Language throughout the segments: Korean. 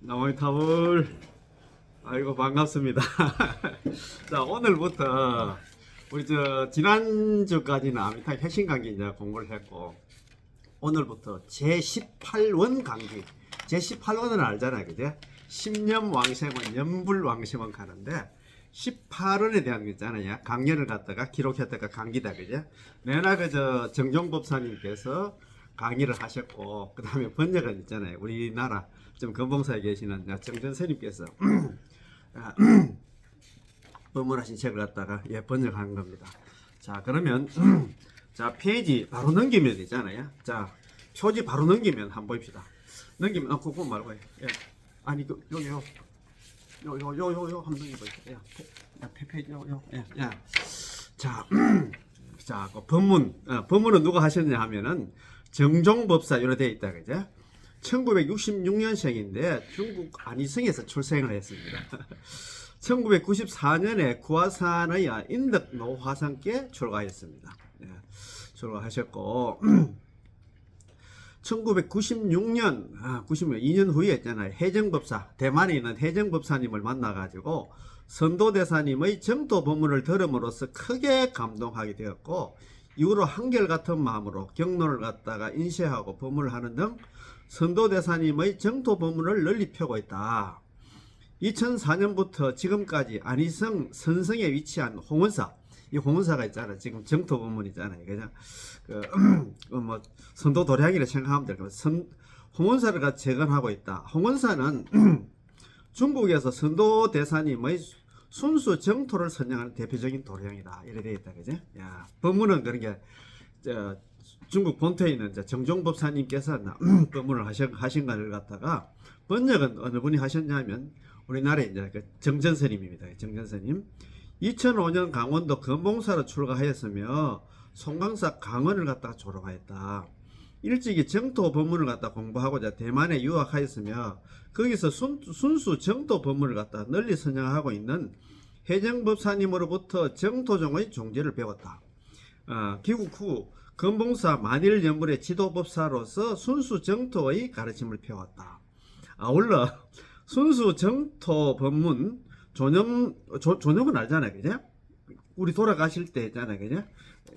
나와이타올 아이고 반갑습니다. 자 오늘부터 우리 지난주까지는 아미타 핵심 강의 이제 공부를 했고 오늘부터 제18원 강의 제18원은 알잖아요 그죠? 십년왕생원 연불왕생원 가는데 18원에 대한 게 있잖아요. 강연을 갖다가 기록했다가 강기다 그죠? 내나 그저 정종법사님께서 강의를 하셨고 그 다음에 번역은 있잖아요. 우리나라 좀 건봉사에 계시는 정전스님께서 법문하신 책을 갖다가 번역한 겁니다. 자 그러면 자 페이지 바로 넘기면 되잖아요. 자 표지 바로 넘기면 한번 봅시다. 넘기면 그거 말고 아니 요요 한번 넘겨보세요. 페이지 자 그 법문은 누가 하셨냐 하면은 정종법사 이렇게 되어 있다 그죠? 1966년생인데 중국 안희성에서 출생을 했습니다. 1994년에 구화산의 인덕노화상께 출가했습니다. 출가하셨고 1996년 2년 후에 있잖아요. 해정법사 대만에 있는 해정법사님을 만나가지고 선도대사님의 정토 법문을 들음으로써 크게 감동하게 되었고 이후로 한결같은 마음으로 경론을 갖다가 인쇄하고 법문을 하는 등 선도대사님의 정토 법문을 널리 펴고 있다. 2004년부터 지금까지 안희성 선성에 위치한 홍원사, 이 홍원사가 있잖아요. 지금 정토 법문 있잖아요. 그냥 뭐 선도 도량이라 생각하면 될 겁니다. 홍원사를 재건하고 있다. 홍원사는 중국에서 선도대사님의 순수 정토를 선양하는 대표적인 도량이다. 이래 되어 있다. 그죠? 야, 법문은 그런 게 중국 본토에 있는 정종법사님께서 법문을 하신 것을 갖다가 번역은 어느 분이 하셨냐면 우리나라의 이제 정전스님입니다. 정전스님. 2005년 강원도 건봉사로 출가하였으며 송강사 강원을 갖다가 졸업하였다. 일찍이 정토 법문을 갖다 공부하고자 대만에 유학하였으며 거기서 순수 정토 법문을 갖다 널리 선양하고 있는 해정법사님으로부터 정토종의 종지를 배웠다. 귀국 후 건봉사 만일연불의 지도법사로서 순수 정토의 가르침을 배웠다. 아울러 순수 정토 법문 존엄은 알잖아요, 그죠? 우리 돌아가실 때 있잖아요, 그죠?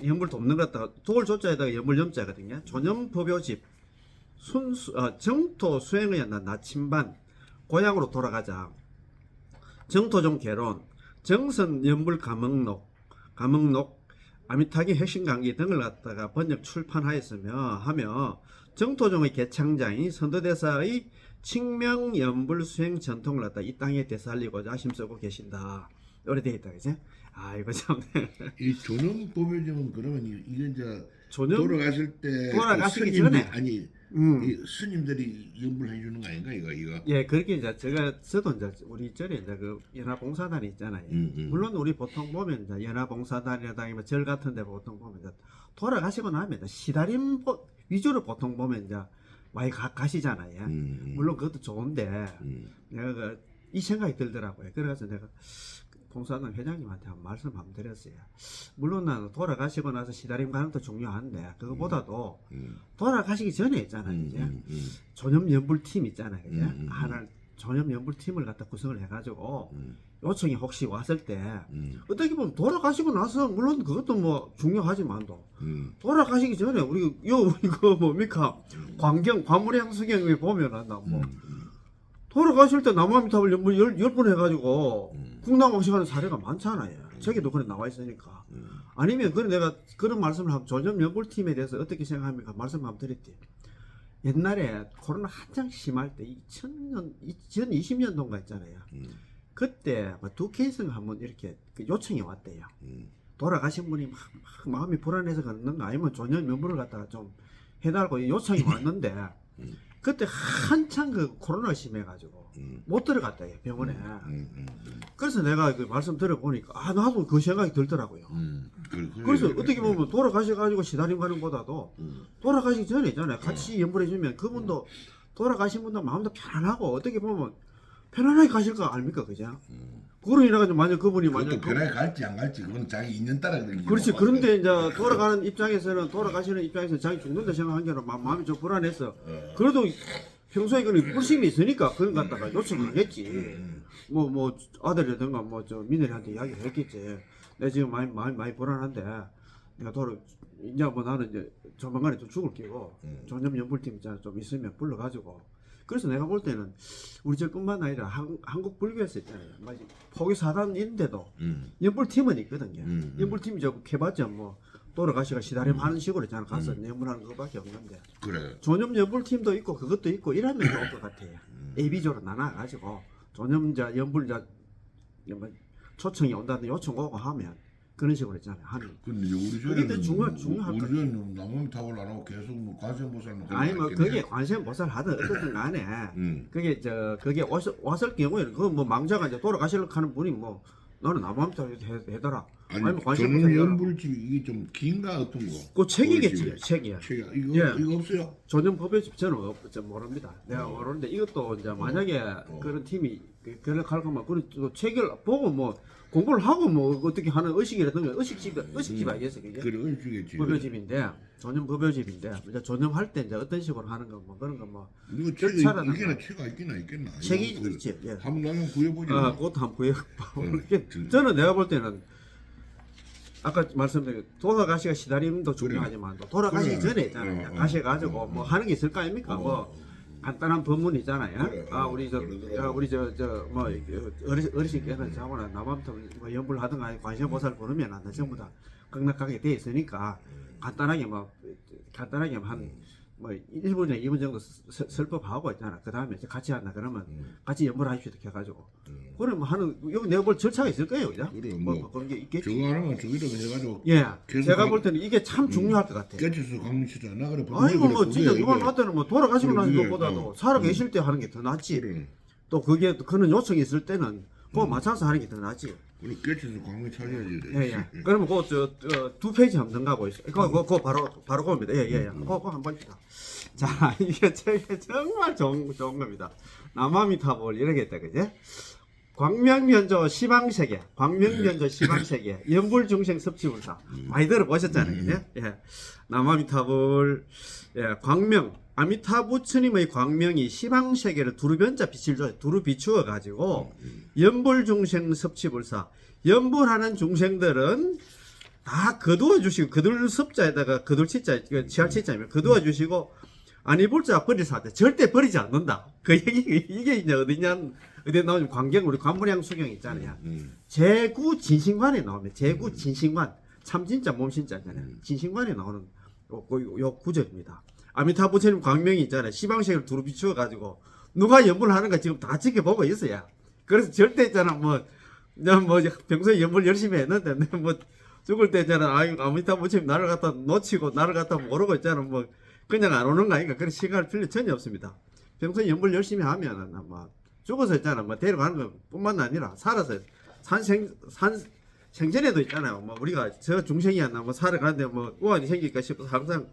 연불 돕는 것 같다가 돌 조자에다가 연불 염자거든요. 존엄 법요집 정토 수행의 나침반 고향으로 돌아가자. 정토종 개론 정선 연불 감흥록 아미타기 핵심 강의 등을 갖다가 번역 출판하였으며 정토종의 개창자인 선도대사의 칙명연불 수행 전통을 갖다 이 땅에 되살리고자 힘쓰고 계신다. 이렇게 되어 있다, 그죠? 이거 참. 이 존엄 법요집은 그러면 이게 이제 존엄? 돌아가실 때 돌아가시기 스님들, 전에 아니 이 스님들이 연불해 주는 거 아닌가 이거? 예, 그렇게 이제 저도 이제 우리 절에 이제 그 연합봉사단이 있잖아요. 물론 우리 보통 보면 이제 연합봉사단이라든가 절 같은데 보통 보면 이제 돌아가시고 나면 이제 시다림 위주로 보통 보면 이제 많이 가시잖아요. 물론 그것도 좋은데 내가 이 생각이 들더라고요. 그래서 내가 봉사단 회장님한테 한 말씀 한번 드렸어요. 물론 나는 돌아가시고 나서 시다림 가는 것도 중요한데 그거보다도 돌아가시기 전에 있잖아요. 이제 존엄연불팀 있잖아요. 그죠? 하나 존엄연불팀을 갖다 구성을 해가지고 요청이 혹시 왔을 때 어떻게 보면 돌아가시고 나서 물론 그것도 뭐 중요하지만도 돌아가시기 전에 우리 이거 뭡니까 관물향수경에 보면은 뭐 돌아가실 때 나무아미탑을 연불 10번 해가지고 국나공식하는 사례가 많잖아요. 저기도 그래 나와 있으니까. 아니면 내가 그런 말씀을 하면 존엄연불팀에 대해서 어떻게 생각합니까? 말씀 한번 드렸지. 옛날에 코로나 한창 심할 때 2020년도인가 있잖아요. 그때 두 케이스가 한번 이렇게 요청이 왔대요. 돌아가신 분이 막 마음이 불안해서 그러는 거 아니면 존엄연불을 갖다가 좀 해달라고 요청이 왔는데 그때 한창 코로나가 심해가지고 못 들어갔대요 병원에. 그래서 내가 그 말씀 들어보니까 나도 그 생각이 들더라고요. 그래서 어떻게 보면 돌아가셔가지고 시다림 가는 보다도 돌아가시기 전에 있잖아요. 같이 연불해주면 그분도 돌아가신 분도 마음도 편안하고 어떻게 보면 편안하게 가실 거 아닙니까, 그죠? 그로 인해가지고 만약 그분이 만약 편하게 갈지 안 갈지 그건 자기 인연 따라 그렇지. 그런데 이제 돌아가시는 입장에서는 자기 죽는다 생각한 게는 마음이 좀 불안해서 그래도 평소에 그런 불심이 있으니까 그런 거 갖다가 요청하겠지. 뭐 아들이라든가 뭐 저 민혜리한테 이야기를 했겠지. 내 지금 많이 불안한데 내가 이제 뭐 나는 이제 조만간에 또 죽을 끼고 전염 연불팀 있잖아 좀 있으면 불러가지고. 그래서 내가 볼 때는 우리 저뿐만 아니라 한국 불교에서 있잖아요. 포교 사단인데도 연불팀은 있거든요. 연불팀이 저 개봤자 뭐 돌아가시가 시다림 하는 식으로 있잖아. 가서 연불하는 것밖에 없는데. 그래. 전염 연불팀도 있고 그것도 있고 이러면 좋을 것 같아요. AB조로 나눠가지고 전염자 연불자 초청이 온다는 요청 오고 하면 그런 식으로 있잖아요. 하면. 근데 우리 그게 더 저는 중요할 우리 것 저는 나무 탑을 안 하고 계속 뭐 관세음보살만 아니 뭐 그게 관세음보살 하든 어떻든 간에 그게 그게 왔을 경우에는 그 뭐 망자가 이제 돌아가시려고 하는 분이 뭐 너는 나무함탑 해더라. 아니 뭐 관세음보살 저는 해더라. 연불집이 이게 좀 긴가 어떤 거? 그 책이겠지 책이야. 책이 이거 예. 이거 없어요? 전염 법요집 저는 모릅니다. 내가 모르는데 이것도 이제 만약에 그런 팀이 그럴 거면 그런 또 책을 보고 뭐 공부를 하고 뭐 어떻게 하는 의식이라든가 의식집 아니겠어 그게? 그래 의식이겠지. 법요집인데 전염 법요집인데 이제 전염할 때 이제 어떤 식으로 하는 거 뭐 그런 거 뭐 이거 책이 절차라는 이게나 거. 책이 있겠나? 책이 이거 그 있지. 예. 한번 나면 구해보지. 그것도 한번 구해. 진- 저는 내가 볼 때는 아까 말씀드린 돌아가시가 시다림도 중요하지만 또 돌아가시기 그래. 전에 있잖아요. 어, 가셔가지고 뭐 하는 게 있을 거 아닙니까? 뭐 간단한 법문 있잖아요. 그래. 우리 뭐 어르신께서는 자고나 나밤터 뭐 연불하든가 아니면 관세음보살 부르면 안 전부 다 극락하게 돼 있으니까 간단하게 한 뭐 1분이나 2분 정도 설법하고 있잖아. 그 다음에 같이 한다 그러면 같이 연불하십시오 이렇게 해가지고 그러면 하는 여기 내가 볼 절차가 있을 거예요, 그죠? 그래, 뭐 그런 게 있겠지. 저거 하나만 저기다 해가지고 예, 계속 제가 강- 볼 때는 이게 참 중요할 것 같아요. 깨쳐서 강민치자 나 그래. 아이고 뭐 진짜 이건 하더는 뭐 돌아가시고 그래, 나는 그게, 것보다도 살아 계실 때 하는 게 더 낫지. 그래. 또 그게 그런 요청이 있을 때는 그거 맞춰서 하는 게 더 낫지. 그래 깨쳐서 강민 찾아야지. 예. 그러면 그두 페이지 한번 넘가고 있어. 그거 바로 그겁니다. 예. 그거 한번 봅시다. 자, 이게 책이 정말 좋은 겁니다. 남아미타불 이렇게 했다, 그제? 광명면조 시방세계, 광명면조 시방세계, 연불중생 섭취불사. 많이 들어보셨잖아요, 그제? 예. 남아미타불, 예, 광명, 아미타 부처님의 광명이 시방세계를 두루변자 빛을 줘, 두루 비추어 가지고 연불중생 섭취불사. 연불하는 중생들은 다 거두어 주시고, 거둘 섭자에다가 거둘 치자, 치할 치자면 거두어 주시고, 아니 불자 버릴 사대 절대 버리지 않는다. 그 얘기 이게 이제 어디 나오면 광경 우리 관무량 수경 있잖아요. 제구 진신관에 나오면 제구 진신관 참 진짜 몸신자잖아요. 진신관에 나오는 요 구절입니다. 아미타 부처님 광명이 있잖아요. 시방sek을 두루 비추어 가지고 누가 연불 하는가 지금 다 지켜보고 있어요. 그래서 절대 있잖아 뭐 평소에 연불 열심히 했는데 뭐 죽을 때 있잖아 아미타 부처님 나를 갖다 놓치고 나를 갖다 모르고 있잖아 뭐 그냥 안 오는 거 아닌가 그런 시간을 필요 전혀 없습니다. 평소에 연불 열심히 하면은 뭐 죽어서 있잖아 뭐 데려가는 것뿐만 아니라 살아서 생전에도 있잖아요. 뭐 우리가 저 중생이었나 뭐 살아가는데 뭐 우환이 생길까 싶어서 항상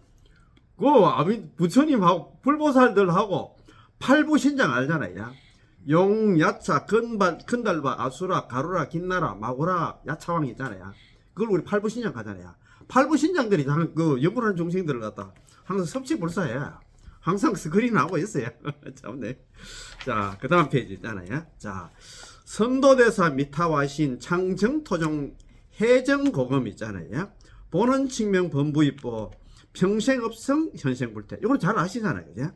그 아미 부처님하고 불보살들하고 팔부신장 알잖아요. 용, 야차, 큰달바, 아수라, 가루라, 긴나라, 마구라, 야차왕 있잖아요. 그걸 우리 팔부신장 가잖아요. 팔부신장들이 그 연불하는 중생들을 갖다 항상 섭취불사해. 항상 스크린 하고 있어요. 참네. 자, 그 다음 페이지 있잖아요. 자, 선도대사 미타와신 창정토종 해정고금 있잖아요. 보는 측명 범부입보 평생업성 현생불태. 이건 잘 아시잖아요. 그죠?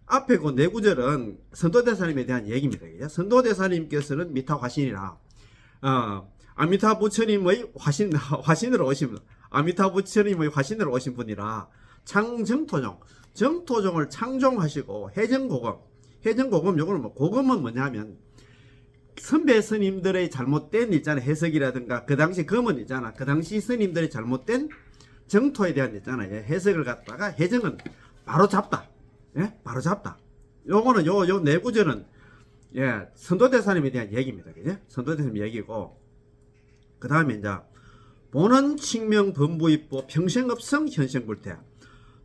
앞에 그 네 구절은 선도대사님에 대한 얘기입니다. 그죠? 선도대사님께서는 미타화신이라, 아미타 부처님의 화신으로 오신, 아미타 부처님의 화신으로 오신 분이라, 창정토종, 정토종을 창종하시고, 해정고금, 요거는 뭐, 고금은 뭐냐면, 선배 스님들의 잘못된 있잖아, 해석이라든가, 그 당시 금은 있잖아, 그 당시 스님들의 잘못된 정토에 대한 있잖아요. 해석을 갖다가 해정은 바로 잡다. 예? 바로 잡다. 요거는 요 네 구절은 예, 선도대사님에 대한 얘기입니다. 그죠? 선도대사님 얘기고 그다음에 이제 본원 칙명 범부입보 평생업성 현생불태.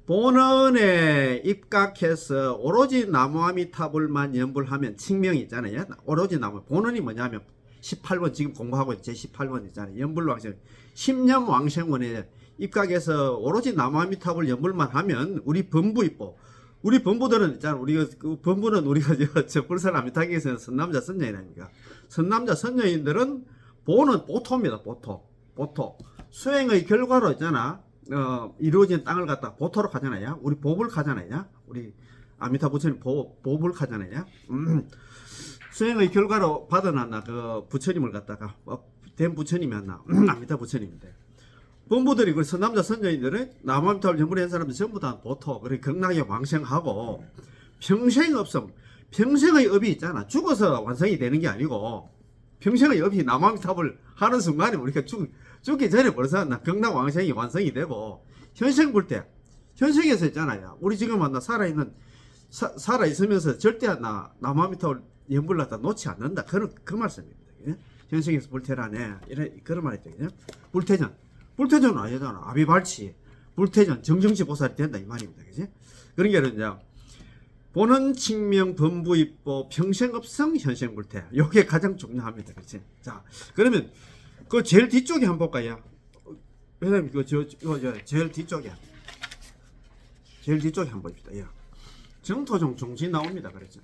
본원에 입각해서 오로지 나무아미타불만 연불하면 칙명이 있잖아요. 오로지 나무. 본원이 뭐냐면 18번 지금 공부하고 제 18번 있잖아요. 연불왕생 10년 왕생원에 입각해서 오로지 나무아미타불 연불만 하면 우리 범부입보 우리 본부들은 있잖아. 우리가 그 본부는 우리가 저 불산 아미타기에서는 선남자 선녀인입니까? 선남자 선녀인들은 보는 보토입니다. 보토. 수행의 결과로 있잖아. 이루어진 땅을 갖다 보토로 가잖아요. 우리 보불 가잖아요. 우리 아미타 부처님 보불 가잖아요. 수행의 결과로 받아놨나 그 부처님을 갖다가 된 부처님이었나 아미타 부처님인데. 본부들이 그 선남자 선녀인들은 남아미타불 전부한 사람들 전부 다 보토 그래 극락에 왕생하고 평생 업성 평생의 업이 있잖아. 죽어서 완성이 되는 게 아니고 평생의 업이 남아미타불 하는 순간에 우리가 죽기 전에 벌써 극락 왕생이 완성이 되고 현생 볼 때 현생에서 있잖아요. 우리 지금 살아 있으면서 절대 남아미타불 연불 갖다 놓지 않는다. 그 말씀입니다. 현생에서 불태라네 이런 그런 말이 있거든요. 불태전은 아니잖아. 아비발치, 불태전, 정정치 보살이 된다 이 말입니다. 그지? 그러니까 이제 보는 칭명 범부입보 평생업성 현생불태 요게 가장 중요합니다. 그치? 자, 그러면 그 제일 뒤쪽에 한번 볼까요? 회장님 제일 뒤쪽에 한번 봅시다. 예. 정토종 종지 나옵니다. 그랬죠?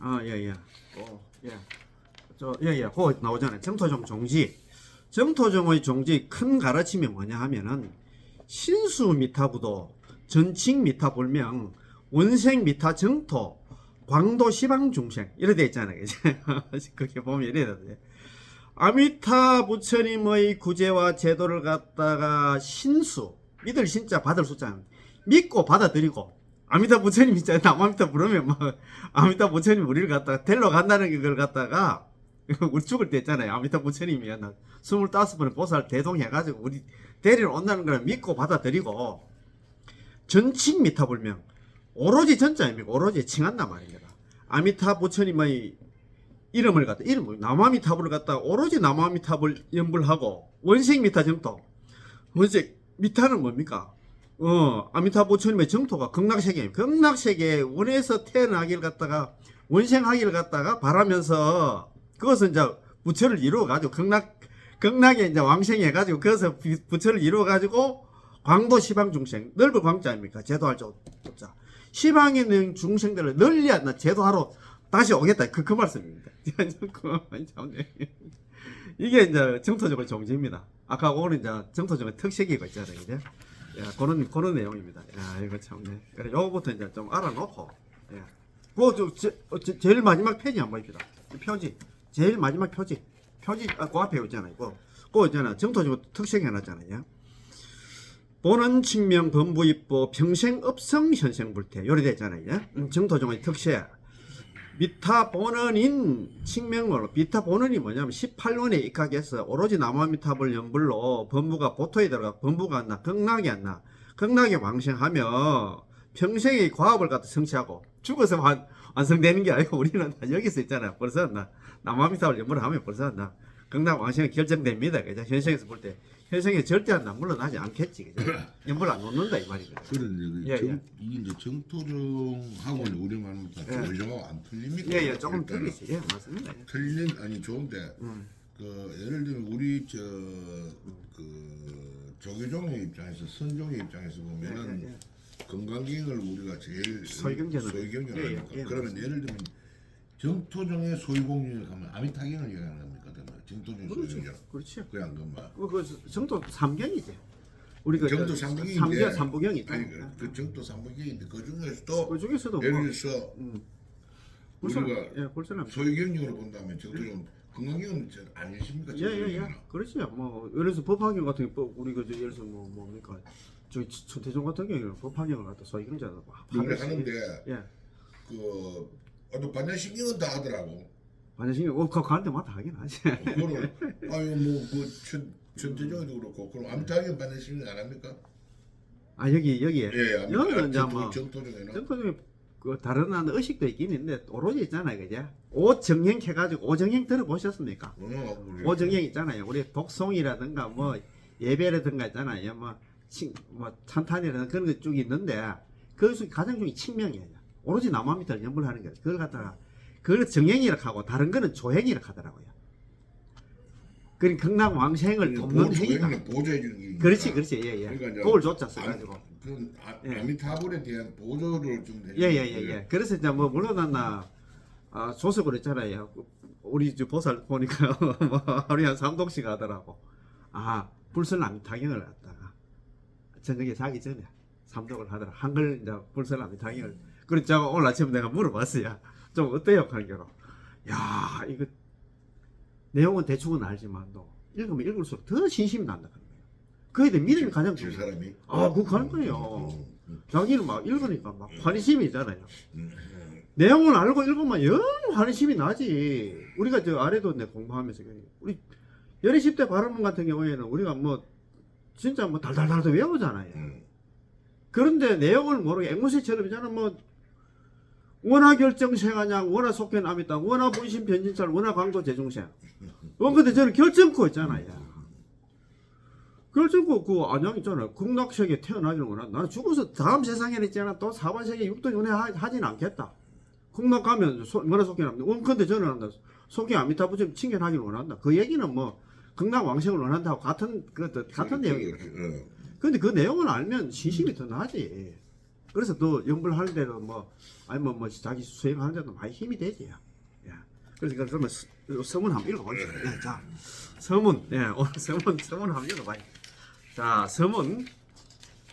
그거 나오잖아요. 정토종 종지. 정토종의 종지 큰 가르침이 뭐냐 하면은 신수 미타부도 전칭 미타불명 원생 미타 정토 광도 시방 중생 이래 돼 있잖아요. 그렇게 보면 이래 돼. 아미타 부처님의 구제와 제도를 갖다가 신수 믿을 신자 받을 숫자 믿고 받아들이고 아미타 부처님 있잖아요. 남아미타 부르면 뭐 아미타 부처님 우리를 갖다가 데리러 간다는 걸 갖다가 우리 죽을 때 있잖아요. 아미타 부처님이 25번의 보살 대동해가지고 우리 데리러 온다는 걸 믿고 받아들이고 전칭 미타불명 오로지 전자입니다. 오로지 칭한단 말입니다. 아미타 부처님의 이름을 갖다 남아미타불을 갖다 오로지 남아미타불 연불하고 원생 미타 정토 원생 미타는 뭡니까? 아미타 부처님의 정토가 극락세계입니다. 극락세계에 원에서 태어나기를 갖다가 원생하기를 갖다가 바라면서 그것은 이제 부처를 이루어가지고 극락에 이제 왕생해가지고 그것을 부처를 이루어가지고 광도 시방 중생 넓은 광자 아닙니까? 제도할 자 시방에 있는 중생들을 널리 제도하러 다시 오겠다 그 말씀입니다. 이게 이제 정토적인 종지입니다. 아까 오늘 이제 정토적인 특색이고 있잖아요, 이제 그런 내용입니다. 야 이거 참네. 그래 요거부터 이제 좀 알아놓고 제일 마지막 페이지 한번 봅시다. 표지 제일 마지막 표지 그 앞에 있잖아요. 그거 있잖아. 정토적으로 특색 해놨잖아요. 보는 칭명 범부입보 평생업성 현생불태 요리 됐잖아요. 정토종의 특색 미타 본원인 칭명으로 미타 본원이 뭐냐면 18원에 입각해서 오로지 남아미타불 연불로 범부가 보토에 들어가 범부가 안 나 극락이 안 나 극락에 왕생하며 평생의 과업을 갖다 성취하고 죽어서 완성되는 게 아니고 우리는 여기서 있잖아요. 벌써 남아미타불 연불을 하면 벌써 극락 왕생이 결정됩니다. 그죠? 현생에서 볼 때 현생에 절대 물러나지 않겠지. 그죠? 연불 안 놓는다 이 말입니다. 그런데 이게 이제 정토종하고 우리 말은 다 조정하고 안 틀립니까? 조금 틀리지. 맞습니다. 틀린 아니 좋은데 그 예를 들면 우리 조계종의 입장에서 선종의 입장에서 보면은 건강기능을 우리가 제일 소유경제는 그러면 예를 들면 정토종의 소유공유에 가면 아미타경을 얘기하는 겁니까? 정토종의 소유경제 그렇죠. 그게 안 그런가? 그 정토 3경이지. 우리가 정토 3경인데 3부경이 그 정토 3부경인데 그 중에서도 예를 들어서 우리가 소유경영으로 본다면 정토종 건강경은 아니십니까? 그렇죠. 뭐 예를 들어서 법화경 같은 게 우리가 예를 들어서 뭡니까? 저희 천태종 같은 경우는 법화경을 갖다 소유경제로 하는데 또 반야신경은 다 하더라고. 반야신경 갈 때마다 하긴 하지. 그거는 천태종도 그렇고 그럼 아미타경 반야신경 안 합니까? 여기에 여기는 이제 뭐 정토종에 그 다른 의식도 있긴 있는데 오로지 있잖아요, 그죠? 오정행 해가지고 오정행 들어보셨습니까? 오정행 있잖아요. 우리 독송이라든가 뭐 예배라든가 있잖아요, 뭐 찬탄이라든가 그런 게 쭉 있는데 그 중에 가장 중에 칭명이에요. 오로지 남아미타를 연불하는 거죠. 그걸 갖다가 그걸 정행이라고 하고 다른 거는 조행이라고 하더라고요. 그러니까 극락 왕생을 돕는 행위다. 보조해 주는 게 그렇지. 그걸 줬자 써가지고. 아미타불에 대한 보조를 좀 예예예. 그래서 이제 뭐 물론 조석으로 있잖아요. 우리 저 보살 보니까 뭐 하루에 한 3독씩 하더라고. 불설 아미타경을 갖다가 저녁에 자기 전에 3독을 하더라. 한글 이제 불설 아미타경을. 그래서 제가 오늘 아침 내가 물어봤어요. 좀 어때요, 관계로? 야, 이거 내용은 대충은 알지만도 읽으면 읽을수록 더 신심이 난다. 그에 대해 믿음이 가장 질 중요해요. 사람이 그거 가는 거예요. 자기는 막 읽으니까 막 환희심이 있잖아요. 내용을 알고 읽으면 영 환희심이 나지. 우리가 저 아래도 내 공부하면서 우리 10대 발언문 같은 경우에는 우리가 뭐 진짜 뭐 달달달도 외우잖아요. 그런데 내용을 모르게 앵무새처럼 있잖아. 뭐 원화 결정세가냥, 원화 속견암이다, 원화 분신 변진찰, 원화 광도 재중세. 근데 저는 결정코 있잖아요. 결정코 그 안양 있잖아요. 극락세계 태어나기를 원한다. 나는 죽어서 다음 세상에는 있잖아. 또 4번 세계 육도 연애 하진 않겠다. 극락 가면 원화 속견암. 근데 저는 한다. 속견 아미타부처럼 칭견하기를 원한다. 그 얘기는 뭐 극락 왕생을 원한다고 같은 내용이에요. 근데 그 내용을 알면 신심이 더 나지. 그래서 또 연불할 때도 뭐 아니면 뭐 자기 수행하는 데도 많이 힘이 되지. 예. 그래서 그러면 서문 한번 읽어보죠. 예, 자, 서문. 예, 오늘 서문 한번 읽어봐요. 자, 서문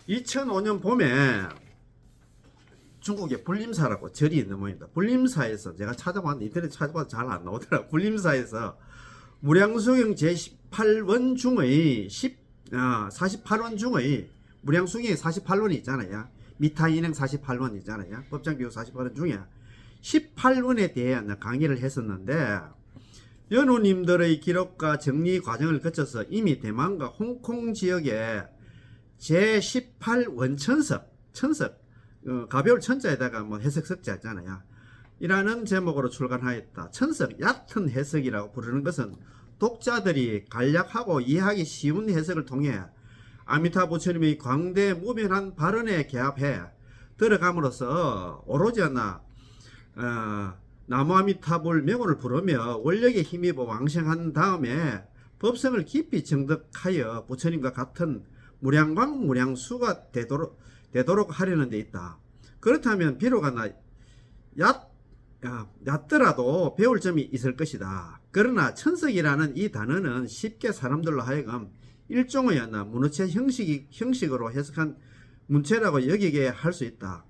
2005년 봄에 중국의 불림사라고 절이 있는 모양입니다. 불림사에서 제가 찾아봤는데 인터넷 찾아봐도 잘 안 나오더라고요. 불림사에서 무량수경 제18원 중의 48원 중의 무량수경에 48원이 있잖아요. 미타인행 48원 있잖아요. 법장비율 48원 중에 18원에 대해 강의를 했었는데 연우님들의 기록과 정리 과정을 거쳐서 이미 대만과 홍콩 지역에 제18원 천석 가벼울 천자에다가 뭐 해석 석자 있잖아요. 이라는 제목으로 출간하였다. 천석 얕은 해석이라고 부르는 것은 독자들이 간략하고 이해하기 쉬운 해석을 통해 아미타 부처님의 광대 무변한 발언에 개합해 들어감으로써 오로지 나무 아미타불 명호를 부르며 원력에 힘입어 왕생한 다음에 법성을 깊이 정득하여 부처님과 같은 무량광 무량수가 되도록 하려는 데 있다. 그렇다면 비록 얕더라도 배울 점이 있을 것이다. 그러나 천석이라는 이 단어는 쉽게 사람들로 하여금 일종의 문어체 형식으로 해석한 문체라고 여기게 할 수 있다.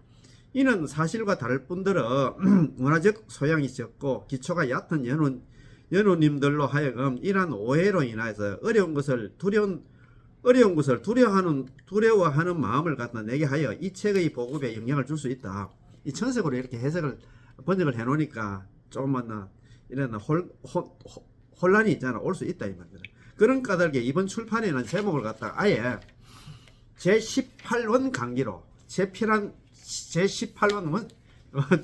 이는 사실과 다를 뿐더러 문화적 소양이 적고 기초가 얕은 연우님들로 하여금 이러한 오해로 인해서 어려운 것을 두려워하는 마음을 갖다 내게 하여 이 책의 보급에 영향을 줄 수 있다. 이 천석으로 이렇게 해석을 번역을 해놓으니까 조금만 이런 혼란이 있잖아. 올 수 있다 이 말이야. 그런 까닭에 이번 출판에는 제목을 갖다가 아예 제18원 강기로 제18원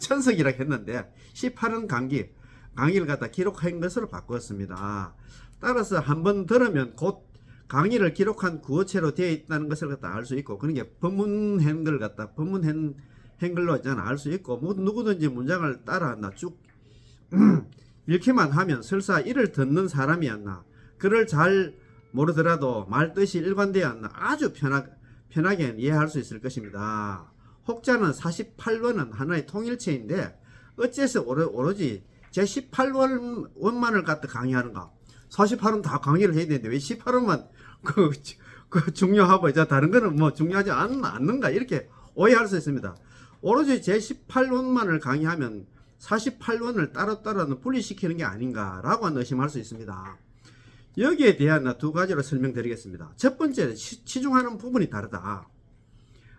천석이라고 했는데 18원 강의를 갖다 기록한 것으로 바꾸었습니다. 따라서 한번 들으면 곧 강의를 기록한 구어체로 되어 있다는 것을 갖다 알 수 있고 그런 게 법문 한글로 있잖아. 알 수 있고 누구든지 문장을 따라 쭉 읽기만 하면 설사 이를 듣는 사람이었나 글을 잘 모르더라도 말뜻이 일관되어 아주 편하게 이해할 수 있을 것입니다. 혹자는 48원은 하나의 통일체인데 어째서 오로지 제18원만을 갖다 강의하는가? 48원 다 강의를 해야 되는데 왜 18원만 그 중요하고 이제 다른 거는 뭐 중요하지 않는가? 이렇게 오해할 수 있습니다. 오로지 제18원만을 강의하면 48원을 따로따로 분리시키는 게 아닌가라고 의심할 수 있습니다. 여기에 대한 두 가지로 설명드리겠습니다. 첫 번째, 치중하는 부분이 다르다.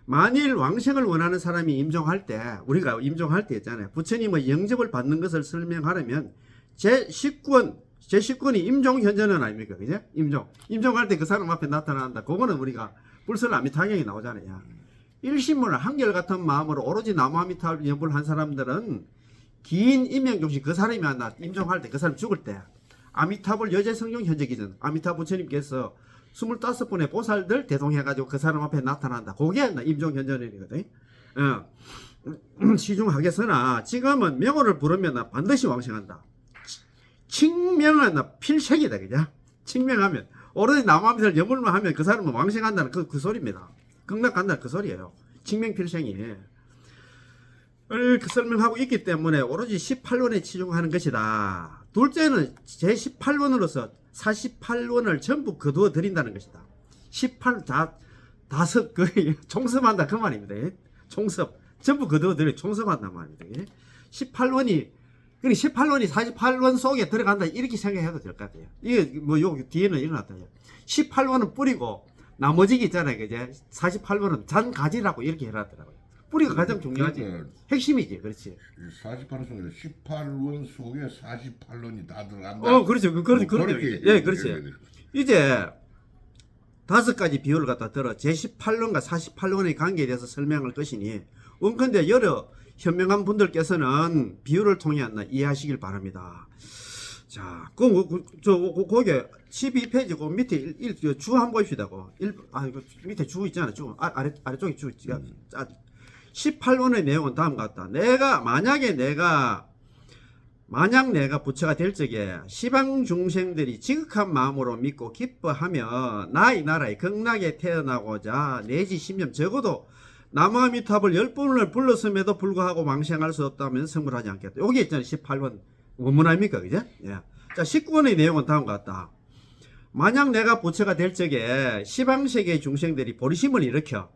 만일 왕생을 원하는 사람이 임종할 때, 우리가 임종할 때 있잖아요. 부처님의 영접을 받는 것을 설명하려면 제19원이 임종현전은 아닙니까? 그죠? 임종할 때 그 사람 앞에 나타난다. 그거는 우리가 불설아미타경이 나오잖아요. 일신문을 한결같은 마음으로 오로지 나무아미타 연불 한 사람들은 긴 임명종식 그 사람이 임종할 때 그 사람 죽을 때 아미타불 여제성종 현재 기준 아미타 부처님께서 25분의 보살들 대동해가지고 그 사람 앞에 나타난다. 그게 임종현전이거든. 시중하겠으나 지금은 명호를 부르면 반드시 왕생한다. 칭명은 필생이다. 그죠? 칭명하면 오로지 나무아미타를 연불만 하면 그 사람은 왕생한다는 그 소리입니다. 극락간다 그 소리예요. 칙명필생이. 을 설명하고 있기 때문에 오로지 18원에 치중하는 것이다. 둘째는 제18원으로서 48원을 전부 거두어 드린다는 것이다. 18 다섯 그 총섭한다 그 말입니다. 총섭 전부 거두어 드려 총섭한다 말입니다. 18원이 그러니까 18원이 48원 속에 들어간다 이렇게 생각해도 될 것 같아요. 이게 뭐 요 뒤에는 일어났다. 18원은 뿌리고 나머지 있잖아요. 그제 48원은 잔 가지라고 이렇게 해놨더라고요. 뿌리가 가장 중요하지. 그러니까 핵심이지. 그렇지. 48원 속에 18원 속에 48원이 다 들어간다. 그렇죠. 그렇죠. 그렇게 예, 그렇지. 이제 5가지 비율을 갖다 들어 제18원과 48원의 관계에 대해서 설명할 것이니 원컨대 여러 현명한 분들께서는 비율을 통해 이해하시길 바랍니다. 자, 거기에 12페이지 그 밑에 주 한번 봅시다. 그 밑에 주 있잖아. 주 아래쪽에 주 있지. 18원의 내용은 다음과 같다. 만약 내가 부처가 될 적에 시방 중생들이 지극한 마음으로 믿고 기뻐하며 나의 나라에 극락에 태어나고자 내지 10년 적어도 남아미탑을 10번을 불렀음에도 불구하고 망생할 수 없다면 성불하지 않겠다. 여기 있잖아요. 18원 원문 아닙니까? 그죠? 예. 자, 19원의 내용은 다음과 같다. 만약 내가 부처가 될 적에 시방세계의 중생들이 보리심을 일으켜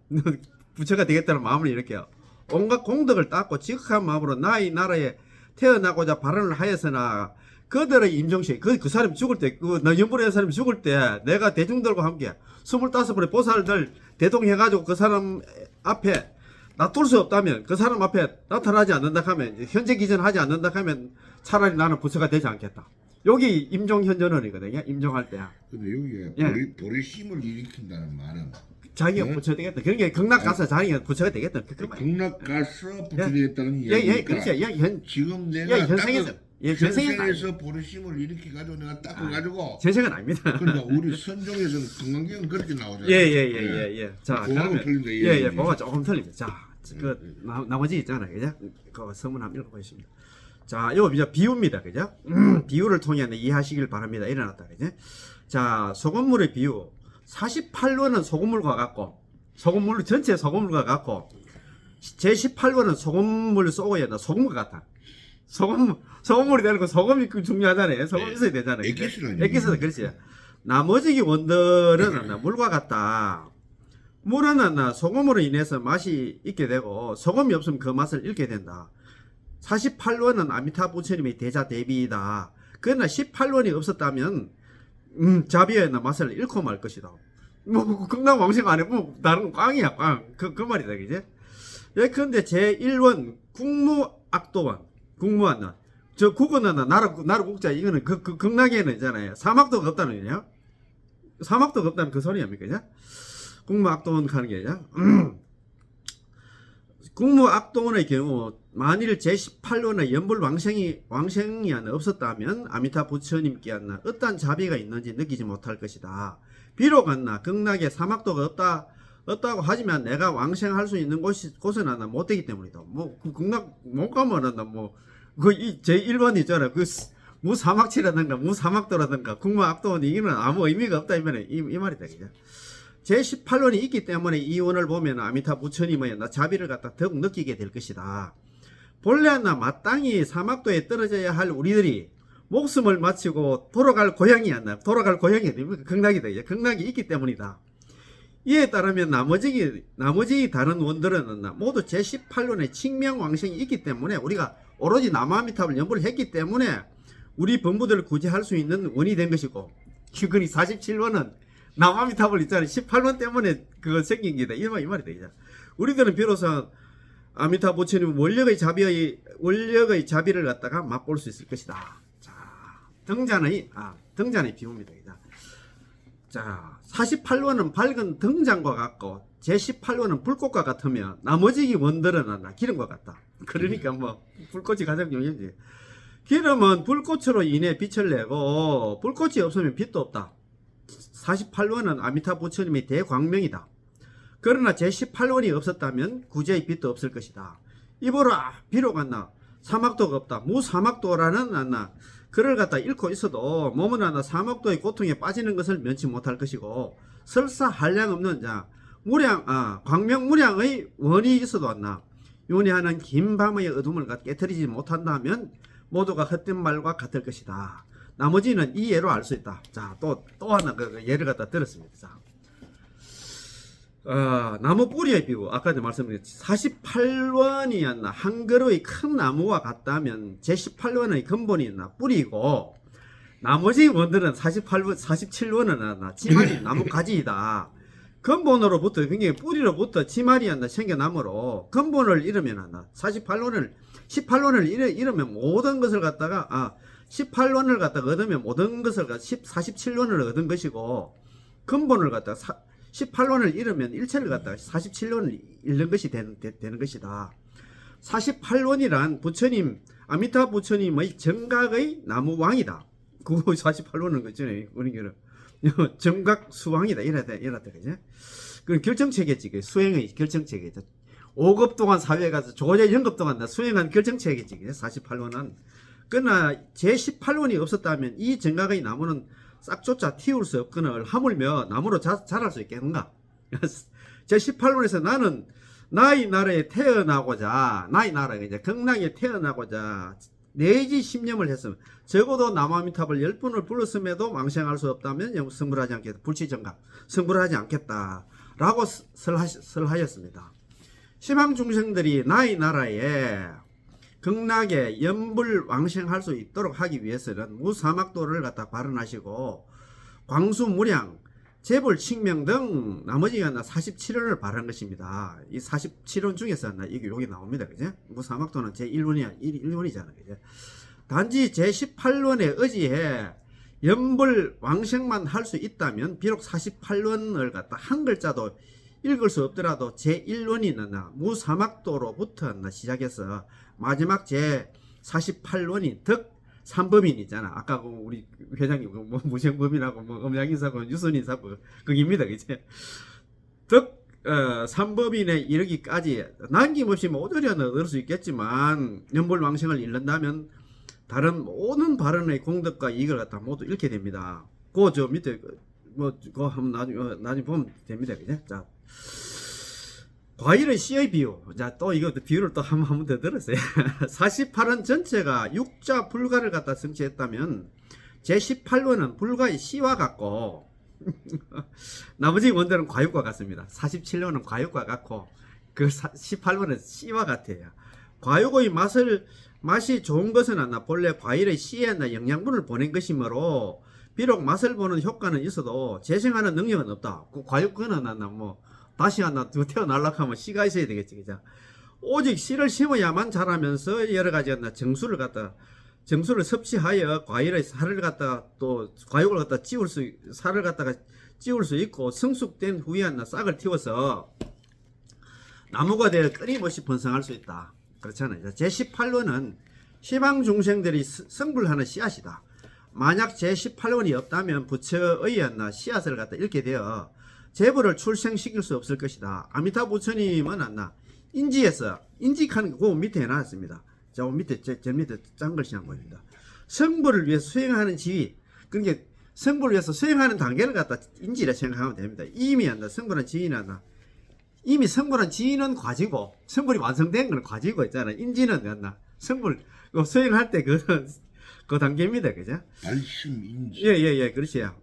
부처가 되겠다는 마음을 일으켜 온갖 공덕을 닦고 지극한 마음으로 나의 나라에 태어나고자 발언을 하였으나 그들의 임종시 그 사람 죽을 때 나 연불의 사람이 죽을 때 내가 대중들과 함께 25번의 보살들 대동해가지고 그 사람 앞에 놔둘 수 없다면 그 사람 앞에 나타나지 않는다 하면 현재 기전하지 않는다 하면 차라리 나는 부처가 되지 않겠다. 여기 임종현전원이거든요. 임종할 때. 근데 여기에 예. 보리심을 일으킨다는 말은 자기가 네? 부처 되겠다. 그러니까 극락 가서 자기가 부처가 되겠다. 그 말이에요. 극락 가서 부처 되겠다는 예, 이야기니까 그렇죠. 지금 내가 현생에서 현생에서 보리심을 일으켜가지고 내가 닦아가지고 현생은 아닙니다. 그러니까 우리 선종에서는 건강경은 그렇게 나오잖아요. 예. 자, 그거하고 틀린다. 예, 그거가 조금 틀립니다. 자, 나머지 있잖아요. 그죠? 그 서문 한번 읽어보겠습니다. 자, 이거 이제 비유입니다. 그죠? 비유를 통해 이해하시길 바랍니다. 일어났다. 그죠? 자, 소금물의 비유. 48원은 소금물과 같고, 소금물, 전체 소금물과 같고, 제18원은 소금물 쏘고야 소금과 같아. 소금물이 되는 거 소금이 중요하잖아요. 소금 있어야 되잖아요. 액기스는 그렇지. 나머지 원들은 물과 같다. 물은 소금으로 인해서 맛이 있게 되고 소금이 없으면 그 맛을 잃게 된다. 48원은 아미타 부처님의 대자 대비이다. 그러나 18원이 없었다면 자비의 맛을 잃고 말 것이다. 뭐 극락 왕생 안 해보면 다른 꽝이야 꽝. 그 말이다 그지? 예컨대 제1원 국무악도원 국무한 저 국어는 나라 국자 이거는 그 극락에는 있잖아요. 사막도가 없다는 거냐? 사막도가 없다는 그 소리 아닙니까? 그죠? 국무악도원 하는 게 아니라 국무악도원의 경우 만일 제18원의 연불 왕생이 없었다면 아미타 부처님께 어떠한 자비가 있는지 느끼지 못할 것이다. 비록 극락에 사막도가 없다고 하지만 내가 왕생할 수 있는 곳은 못 되기 때문이다. 뭐 극락 못 가면은 제1번 있잖아. 무사막치라든가 무사막도라든가 국무악도원 이거는 아무 의미가 없다 이 말이다. 그죠? 제18원이 있기 때문에 이 원을 보면 아미타 부처님의 자비를 갖다 더욱 느끼게 될 것이다. 본래 마땅히 사막도에 떨어져야 할 우리들이 목숨을 마치고 돌아갈 고향이 극락이다. 극락이 있기 때문이다. 이에 따르면 나머지 다른 원들은 모두 제18원의 칙명왕생이 있기 때문에 우리가 오로지 남아미탑을 연불을 했기 때문에 우리 범부들을 구제할 수 있는 원이 된 것이고, 그니 47원은 남아미탑을 있잖아요. 18원 때문에 그거 생긴 게다. 이 말이다. 우리들은 비로소 아미타 부처님 원력의 자비를 갖다가 맛볼 수 있을 것이다. 자, 등잔의 비유입니다. 자, 48원은 밝은 등잔과 같고 제18원은 불꽃과 같으며 나머지 원들은 기름과 같다. 그러니까 뭐 불꽃이 가장 중요하지. 기름은 불꽃으로 인해 빛을 내고 불꽃이 없으면 빛도 없다. 48원은 아미타 부처님의 대광명이다. 그러나 제18원이 없었다면 구제의 빛도 없을 것이다. 이보라, 비록 사막도가 없다. 무사막도라는 그를 갖다 잃고 있어도 몸은 사막도의 고통에 빠지는 것을 면치 못할 것이고 설사 한량 없는 광명무량의 원이 있어도 않나 윤회하는 긴 밤의 어둠을 깨뜨리지 못한다면 모두가 헛된 말과 같을 것이다. 나머지는 이 예로 알 수 있다. 자, 또 하나 그 예를 갖다 들었습니다. 자, 나무 뿌리의 비유 아까도 말씀드렸지 48원이었나 한 그루의 큰 나무와 같다면 제 18원의 근본이었나 뿌리고 나머지 원들은 47원은 지말이 나무 가지이다. 근본으로부터 굉장히 뿌리로부터 지말이었나 생겨나므로 근본을 잃으면 18원을 잃으면 모든 것을 갖다가 18원을 갖다가 얻으면 모든 것을 47원을 얻은 것이고 근본을 갖다가 18원을 잃으면 일체를 갖다가 47원을 잃는 것이 되는 것이다. 48원이란 부처님 아미타 부처님의 정각의 나무왕이다. 그거 48원은 거잖아요. 우리는 정각 수왕이다. 이래다 그죠? 그 결정체계지. 그 수행의 결정체계죠. 5급 동안 사회에 가서 조제 연급 동안 수행한 결정체계지. 48원은. 그러나 제 18원이 없었다면 이 정각의 나무는 싹조차 틔울 수 없거늘 하물며 나무로 자랄 수 있겠는가? 제 18원에서 나는 나의 나라에 태어나고자 나의 나라가 이제 극락에 태어나고자 내지 신념을 했으면 적어도 남아미탑을 10분을 불렀음에도 망생할 수 없다면 성불하지 않겠다. 불치정각 성불하지 않겠다 라고 설하였습니다. 시방 중생들이 나의 나라에 극락에 연불왕생할 수 있도록 하기 위해서는 무사막도를 갖다 발언하시고 광수무량 재불 칙명 등 나머지가 47원을 발한 것입니다. 이 47원 중에서 이게 여기 나옵니다. 그죠? 무사막도는 제1원이잖아요. 그죠? 단지 제18원에 의지해 연불왕생만 할 수 있다면 비록 48원을 갖다 한 글자도 읽을 수 없더라도 제1원이 무사막도로부터 시작해서 마지막 제48원이 덕 3법인이잖아. 아까 우리 회장님 무생법인하고 음양인사고 유선인사고 거기입니다. 그치? 덕 3법인에 이르기까지 남김없이 모조리는 얻을 수 있겠지만 연불왕생을 잃는다면 다른 모든 발언의 공덕과 이익을 갖다 모두 잃게 됩니다. 그 저 밑에 그거 한번 나중에 보면 됩니다. 그죠? 자, 과일의 씨의 비유. 자, 또 이거 비유를 또 한 번 더 들었어요. 48원 전체가 육자 불가를 갖다 성취했다면 제18원은 불가의 씨와 같고 나머지 원들은 과육과 같습니다. 47원은 과육과 같고 그 18원은 씨와 같아요. 과육의 맛이 좋은 것은 않나 본래 과일의 씨에 영양분을 보낸 것이므로 비록 맛을 보는 효과는 있어도 재생하는 능력은 없다. 그 과육근은 다시 태어나려고 하면 씨가 있어야 되겠지. 그죠? 오직 씨를 심어야만 자라면서 여러 가지 정수를 섭취하여 과일의 살을 갖다 또 과육을 갖다 살을 갖다가 찌울 수 있고 성숙된 후에 싹을 틔워서 나무가 되어 끊임없이 번성할 수 있다. 그렇잖아요. 제18원은 시방 중생들이 성불하는 씨앗이다. 만약 제18원이 없다면 부처의 씨앗을 갖다 잃게 되어 재벌을 출생시킬 수 없을 것이다. 아미타 부처님은 인지에서 인직하는 그 밑에 해놨습니다. 저 밑에 제 밑에 짠 글씨 한 보입니다. 성불을 위해 수행하는 지위. 그러니까 성불을 위해서 수행하는 단계를 갖다 인지라 생각하면 됩니다. 이미 성불한 지위는 이미 성불한 지위는 과지고 성불이 완성된 건 과지고 있잖아. 인지는 성불 수행할 때 그 단계입니다. 그죠? 발심 인지. 예, 그렇지요.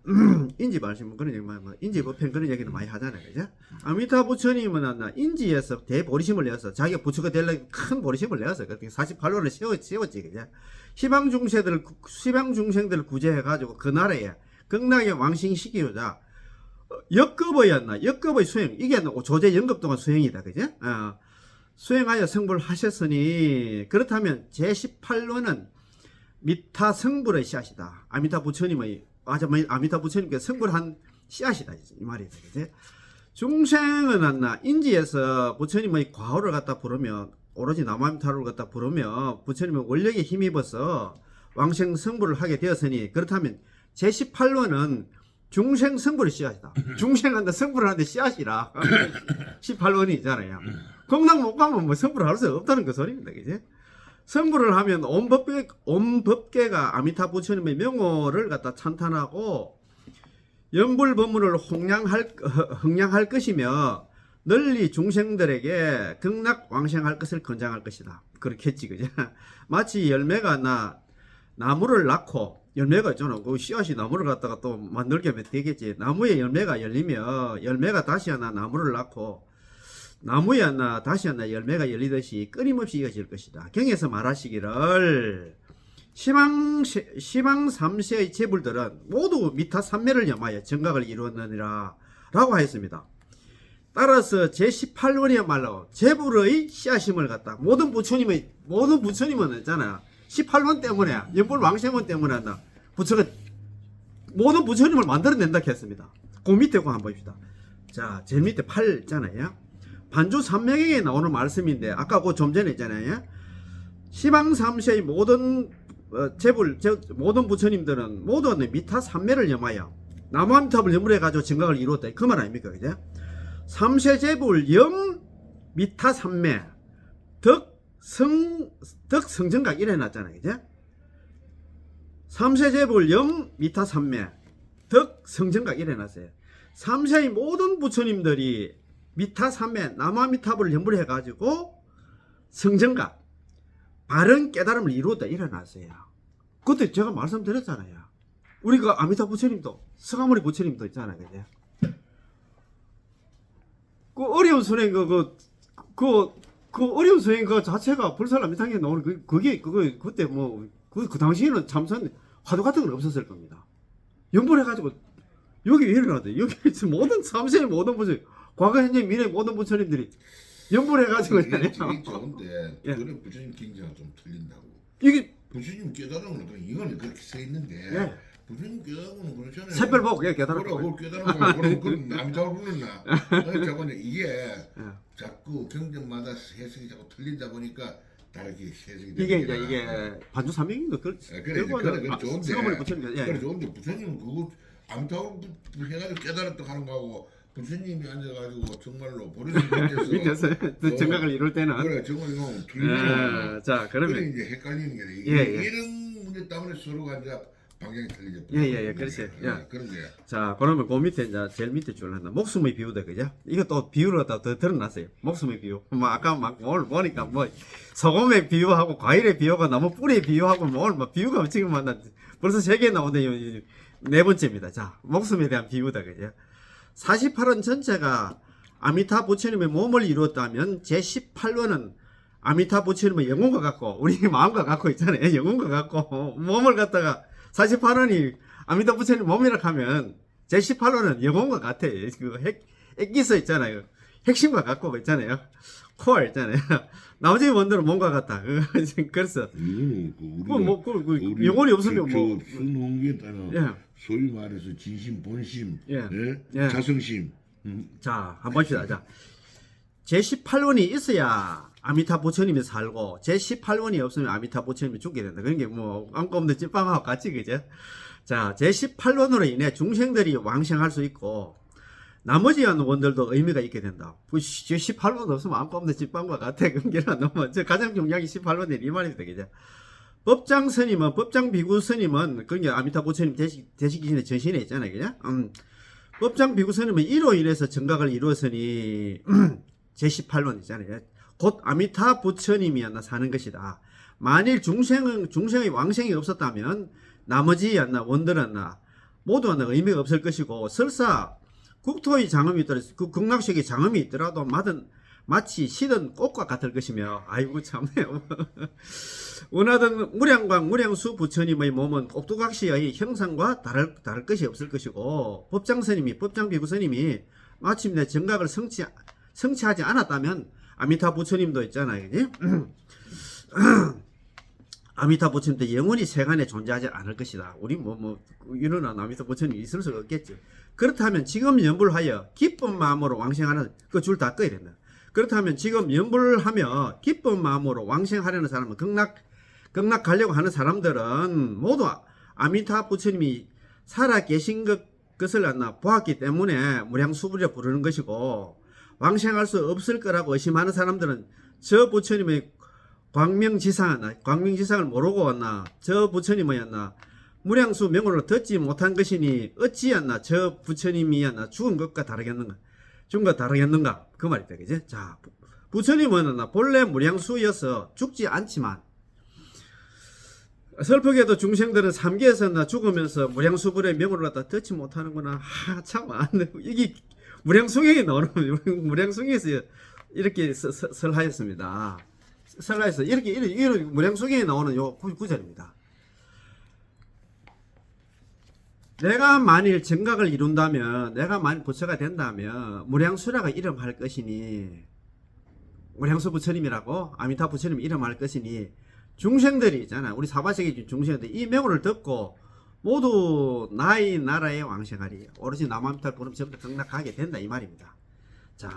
인지 발심 그런 얘기 인지 법행 그런 얘기는 많이 하잖아요. 그죠? 아미타 부처님은 인지에서 대보리심을 내어서 자기가 부처가 되려고 큰 보리심을 내어서 그렇게 48원을 세웠지. 그죠? 시방 중생들을 구제해 가지고 그 나라에 극락에 왕싱시키고자 역급의 수행. 이게 조제 연급 동안 수행이다. 그죠? 수행하여 성불하셨으니 그렇다면 제18원은 미타 성불의 씨앗이다. 아미타 부처님께 성불한 씨앗이다. 이 말이다. 그치? 중생은 인지에서 부처님의 과호를 갖다 부르며 오로지 남아미타를 갖다 부르며 부처님의 원력에 힘입어서 왕생 성불을 하게 되었으니 그렇다면 제18원은 중생 성불의 씨앗이다. 중생한테 성불을 하는데 씨앗이라 18원이잖아요. 극락 못 가면 성불을 할 수 없다는 그 소리입니다. 그치? 성불을 하면 온 법계가 아미타 부처님의 명호를 갖다 찬탄하고 연불법문을弘扬할 것이며 널리 중생들에게 극락왕생할 것을 권장할 것이다. 그렇겠지, 그죠? 마치 열매가 나무를 낳고, 열매가 있잖아. 그 씨앗이 나무를 갖다가 또 만들게 하면 되겠지. 나무에 열매가 열리며, 열매가 다시 하나 나무를 낳고, 나무에 다시 하나 열매가 열리듯이 끊임없이 이어질 것이다. 경에서 말하시기를, 시방 3세의 재불들은 모두 미타 삼매를 염하여 정각을 이루었느니라 라고 하였습니다. 따라서 제18원이야말로 재불의 씨앗임을 갖다 모든 부처님은 있잖아. 18원 때문에 연불 왕생원 때문에 한다. 부처가 모든 부처님을 만들어낸다 했습니다. 그 밑에 거 한번 봅시다. 자, 제일 밑에 8 있잖아요. 반주 삼명행에 나오는 말씀인데 아까 그 좀 전에 있잖아요. 시방 3세의 모든 모든 부처님들은 모두 미타 삼매를 염하여 나무아미타불 염을 해가지고 정각을 이루었다. 그 말 아닙니까? 그죠? 삼세 재불 염 미타 삼매 덕성정각 이래 놨잖아요. 그죠? 삼세 재불 염 미타 삼매 덕성정각 이래 놨어요. 삼세의 모든 부처님들이 미타 삼매 나무아미타불을 염을 해가지고 성정각 바른 깨달음을 이루었다 일어났어요. 그때 제가 말씀드렸잖아요. 우리가 아미타 부처님도 서가모니 부처님도 있잖아요. 그죠? 그 어려운 선행 그 어려운 선행 그 자체가 불살라미탕에 나오는 그때 그 당시에는 참선 화두 같은 건 없었을 겁니다. 연불해가지고 여기 일어나대. 여기 모든 삼세의 모든 부처님, 과거 현재 미래 모든 부처님들이 연불해가지고 이게 좋은데 예. 그런 부처님 경지가 좀 틀린다고. 이게 부처님 깨달음은 어떤 이거는 그렇게 써 있는데 예. 부처님 깨달음은 그렇잖아요. 새별복 깨달음. 그걸 깨달음은 그런 남자로 부르나? 자꾸 이게 자꾸 경전마다 해석이 자꾸 틀리다 보니까 다르게 해석이 이게 반주 삼명인도 그래 좋은데. 서가모니 부처님 그래 좋은데 부처님은 그거 암타고 해가지고 깨달았다 하는 거하고 부처님이 앉아가지고 정말로 보리를 밑에서 정각을 이룰 때는 그래 정말 이거 틀리면 자 그러면 이제 헷갈리는 게 이런 문제 때문에 서로가 이제 방향이 틀리죠. 그렇지. 그런 거야. 자 그러면 그 밑에 이제 제일 밑에 줄 한다. 목숨의 비유다, 그죠? 이거 또 비유로 더 드러났어요. 목숨의 비유. 아까 오늘 보니까 소금의 비유하고 과일의 비유가 나무 뿌리의 비유하고 오늘 비유가 지금 벌써 3개 나오는데 4번째입니다. 자 목숨에 대한 비유다, 그죠? 48원 전체가 아미타 부처님의 몸을 이루었다면 제18원은 아미타 부처님의 영혼과 같고 우리 마음과 같고 있잖아요. 영혼과 같고 몸을 갖다가 48원이 아미타 부처님 몸이라 하면 제18원은 영혼과 같아. 그 핵기서 있잖아요. 핵심과 같고 있잖아요. 코어 있잖아요. 나머지 원들은 몸과 같다. 그래서 영혼이 없으면 순홍기에 따라 소위 말해서 진심, 본심, 자성심. 자, 한번 봅시다. 자, 제18원이 있어야 아미타 부처님이 살고 제18원이 없으면 아미타 부처님이 죽게 된다. 그런 게 안고 없는 찐빵하고 같이, 그죠? 자, 제18원으로 인해 중생들이 왕생할 수 있고 나머지 원들도 의미가 있게 된다. 제18원 없으면 안고 없는 찐빵과 같아. 그런 게 너무 가장 중요한 게 18원이 이 말이 되겠죠. 법장 비구 스님은 그게 아미타 부처님 되시기 전에 전신에 있잖아요. 그죠? 법장 비구 스님은 이로 인해서 정각을 이루었으니 제18원 있잖아요. 곧 아미타 부처님이 사는 것이다. 만일 중생의 왕생이 없었다면 나머지 원들은 모두 의미가 없을 것이고 설사 국토의 장엄이 있더라도 그 극락sek의 장엄이 있더라도 마치 시든 꽃과 같을 것이며 아이고 참네요. 원하던 무량수 부처님의 몸은 꼭두각시의 형상과 다를 것이 없을 것이고 법장 비구 스님이 마침내 정각을 성취하지 않았다면 아미타 부처님도 있잖아요. 그지? 아미타 부처님도 영원히 세간에 존재하지 않을 것이다. 우리 이런 아미타 부처님이 있을 수가 없겠지. 그렇다면 지금 연불하여 기쁜 마음으로 왕생하는 그 줄 다 꺼야 된다. 그렇다면 지금 연불하며 기쁜 마음으로 왕생하려는 사람은 극락 가려고 하는 사람들은 모두 아미타 부처님이 살아 계신 것을 보았기 때문에 무량수불이라 부르는 것이고 왕생할 수 없을 거라고 의심하는 사람들은 저 부처님의 광명지상을 모르고 저 부처님의 무량수 명으로 듣지 못한 것이니 어찌였나 저 부처님이었나 죽은 것과 다르겠는가? 그 말이다, 그지? 자, 부처님은 본래 무량수여서 죽지 않지만 슬프게도 중생들은 삼계에서 죽으면서 무량수불의 명을 갖다 듣지 못하는구나. 참, 이게 무량수경에 나오는 무량수경에서 이렇게 설하였습니다. 설하에서 이렇게 무량수경에 나오는 요 구절입니다. 내가 만일 정각을 이룬다면, 내가 만일 부처가 된다면 무량수라가 이름할 것이니, 무량수 부처님이라고 아미타 부처님 이름할 것이니 중생들이 있잖아. 우리 사바세계 중생들 이 명호를 듣고 모두 나의 나라에 왕생하리. 오로지 남아미타를 부르면 전부 등락하게 된다 이 말입니다. 자,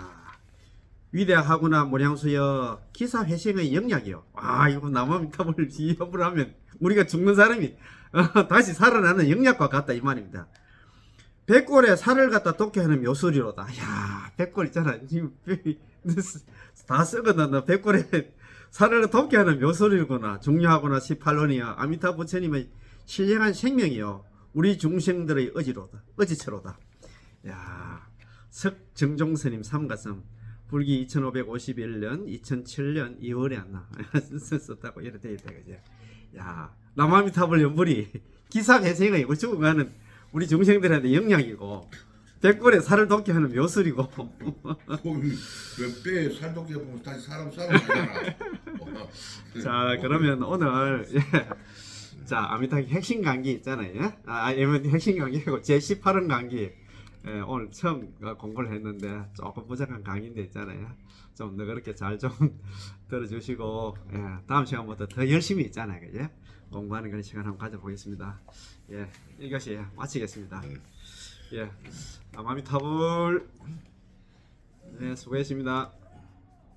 위대하구나 무량수여 기사회생의 영약이요. 이거 남아미타를 기업을 하면 우리가 죽는 사람이 다시 살아나는 영약과 같다 이 말입니다. 백골에 살을 갖다 돋게 하는 묘술이로다. 야, 백골 있잖아. 다 썩어놨나. 백골에 살을 돋게 하는 묘술이구나. 중요하구나. 18원이야. 아미타 부처님의 신령한 생명이요. 우리 중생들의 의지처로다. 야, 석정종스님 삼가성 불기 2551년 2007년 2월에 안나 썼다고 이렇게 되어 있다 그죠. 야, 남아미타불 연불이 기사회생의 우리 죽어가는 우리 중생들한테 영향이고 백골에 살을 돋게 하는 묘술이고 뼈에 살 돋게 보면 다시 사람 살아나잖아. 자, 그러면 오늘 자, 아미타 핵심 강기 있잖아요. 핵심 강기고 제18원 강기 오늘 처음 공부를 했는데 조금 부족한 강의인데 있잖아요. 좀 그렇게 잘 좀 들어주시고 다음 시간부터 더 열심히 있잖아요, 그죠? 공부하는 그런 시간 한번 가져보겠습니다. 이것이 마치겠습니다. 아미타불 수고했습니다.